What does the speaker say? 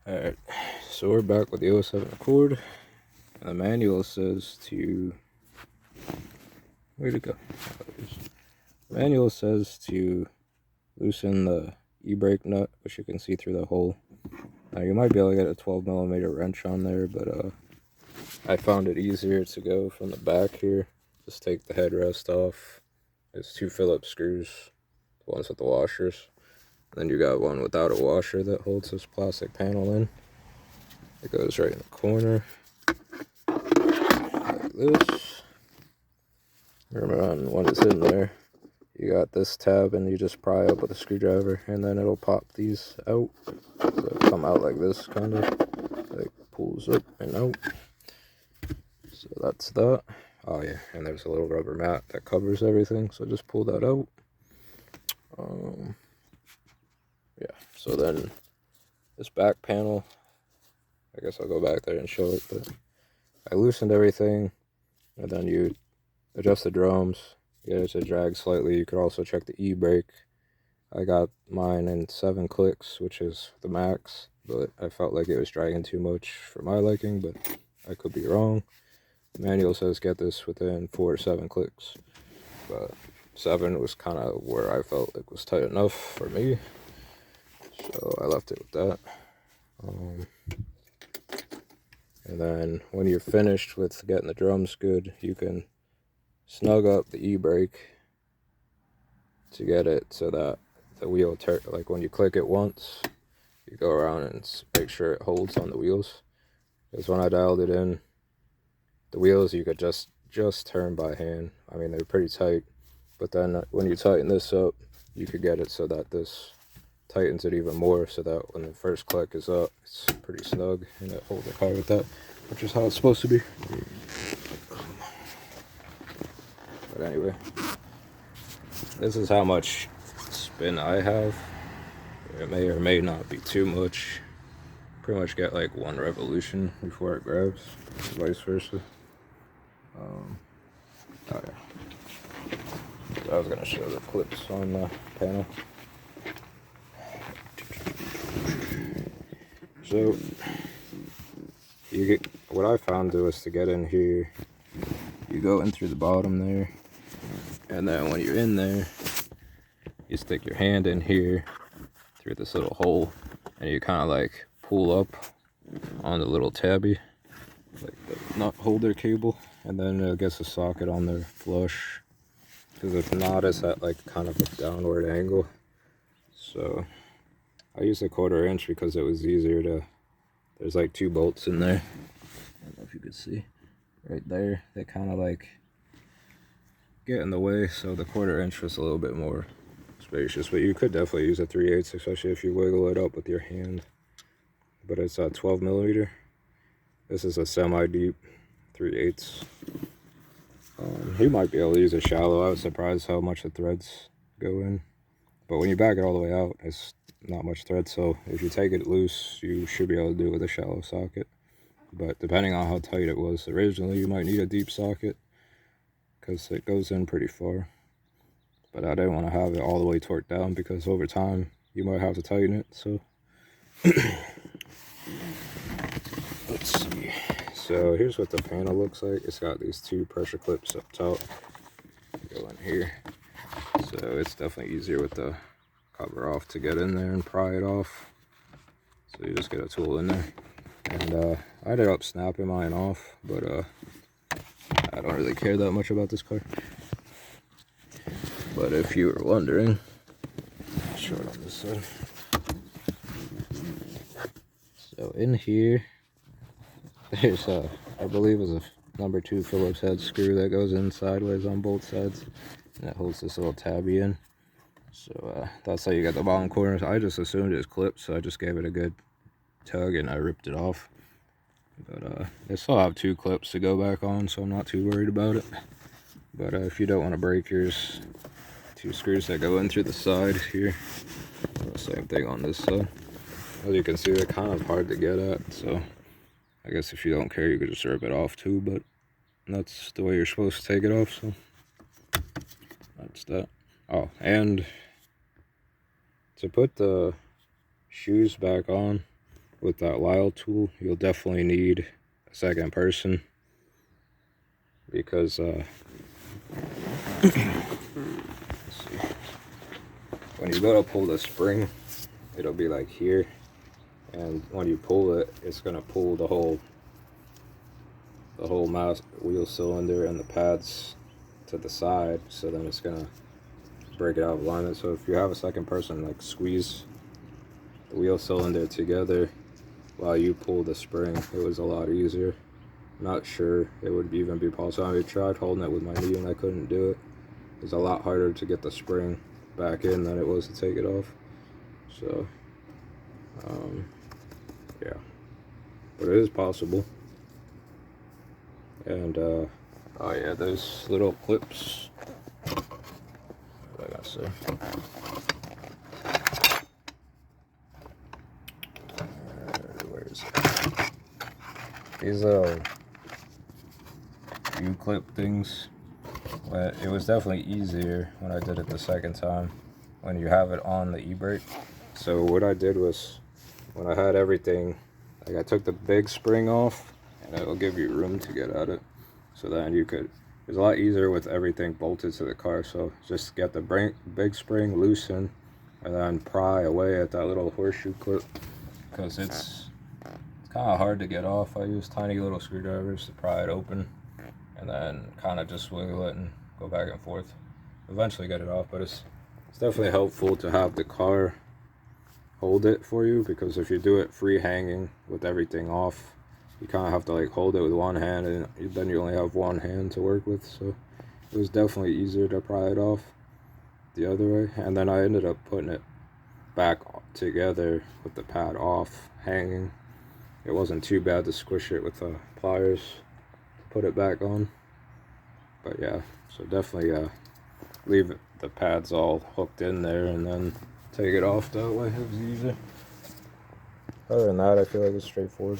Alright, so we're back with the 07 Accord. And the manual says to... Where'd it go? The manual says to loosen the e-brake nut, which you can see through the hole. Now you might be able to get a 12mm wrench on there, but I found it easier to go from the back here. Just take the headrest off. There's 2 Phillips screws, the ones with the washers. Then you got one without a washer that holds this plastic panel in. It goes right in the corner, like this. Remember, on when it's in there, you got this tab and you just pry up with a screwdriver and then it'll pop these out. So it'll come out like this, kind of, like pulls up and out. So that's that. Oh yeah, and there's a little rubber mat that covers everything, so just pull that out. Yeah, so then this back panel, I guess I'll go back there and show it, but I loosened everything, and then you adjust the drums, get it to drag slightly. You could also check the e-brake. I got mine in 7 clicks, which is the max, but I felt like it was dragging too much for my liking, but I could be wrong. The manual says get this within 4 to 7 clicks, but 7 was kind of where I felt it was tight enough for me, so I left it with that. And then when you're finished with getting the drums good, you can snug up the e-brake to get it so that the wheel, like when you click it once, you go around and make sure it holds on the wheels. Because when I dialed it in, the wheels you could just turn by hand. I mean, they're pretty tight, but then when you tighten this up, you could get it so that this tightens it even more, so that when the first click is up, it's pretty snug and it holds the car with that, which is how it's supposed to be. But anyway, this is how much spin I have. It may or may not be too much. Pretty much get like 1 revolution before it grabs, vice versa. Oh yeah. So I was gonna show the clips on the panel. So you get, what I found was to get in here, you go in through the bottom there, and then when you're in there, you stick your hand in here through this little hole, and you kind of like pull up on the little tabby, like the nut holder cable, and then it gets a socket on there flush, because if not, it's at like kind of a downward angle. So I used a 1/4 inch because it was easier to, there's like 2 bolts in there. I don't know if you could see right there. They kind of like get in the way, so the 1/4 inch was a little bit more spacious, but you could definitely use a 3/8, especially if you wiggle it up with your hand. But it's a 12mm. This is a semi-deep 3/8. You might be able to use a shallow. I was surprised how much the threads go in, but when you back it all the way out, it's not much thread, so if you take it loose, you should be able to do it with a shallow socket. But depending on how tight it was originally, you might need a deep socket, because it goes in pretty far. But I didn't want to have it all the way torqued down, because over time you might have to tighten it. So let's see. So here's what the panel looks like. It's got these 2 pressure clips up top, go in here, so it's definitely easier with the cover off to get in there and pry it off. So you just get a tool in there, and I ended up snapping mine off, but I don't really care that much about this car. But if you were wondering, I'll show it on this side. So in here, there's I believe is a number 2 Phillips head screw that goes in sideways on both sides, and it holds this little tabby in. So that's how you got the bottom corners. I just assumed it was clipped, so I just gave it a good tug and I ripped it off. But I still have 2 clips to go back on, so I'm not too worried about it. But if you don't want to break yours, 2 screws that go in through the side here. Same thing on this side. As you can see, they're kind of hard to get at, so I guess if you don't care, you could just rip it off too, but that's the way you're supposed to take it off, so that's that. Oh, and to put the shoes back on, with that Lyle tool, you'll definitely need a second person, because let's see, when you go to pull the spring, it'll be like here, and when you pull it, it's gonna pull the whole mouse wheel cylinder and the pads to the side, so then it's gonna break it out of alignment. So if you have a second person, like, squeeze the wheel cylinder together while you pull the spring, it was a lot easier. Not sure it would even be possible. I tried holding it with my knee and I couldn't do it. It was a lot harder to get the spring back in than it was to take it off. So yeah, but it is possible. And oh yeah, those little clips, what I gotta say, where is it? These little U-clip things, but it was definitely easier when I did it the second time, when you have it on the e-brake. So what I did was, when I had everything, like, I took the big spring off, and it'll give you room to get at it, so then you could, it's a lot easier with everything bolted to the car. So just get the big spring loosen, and then pry away at that little horseshoe clip, because it's kind of hard to get off. I use tiny little screwdrivers to pry it open, and then kind of just wiggle it and go back and forth. Eventually get it off, but it's definitely helpful to have the car hold it for you, because if you do it free hanging with everything off, you kind of have to, like, hold it with one hand, and then you only have one hand to work with. So it was definitely easier to pry it off the other way. And then I ended up putting it back together with the pad off, hanging. It wasn't too bad to squish it with pliers to put it back on. But yeah, so definitely leave the pads all hooked in there and then take it off that way. It was easy. Other than that, I feel like it's straightforward.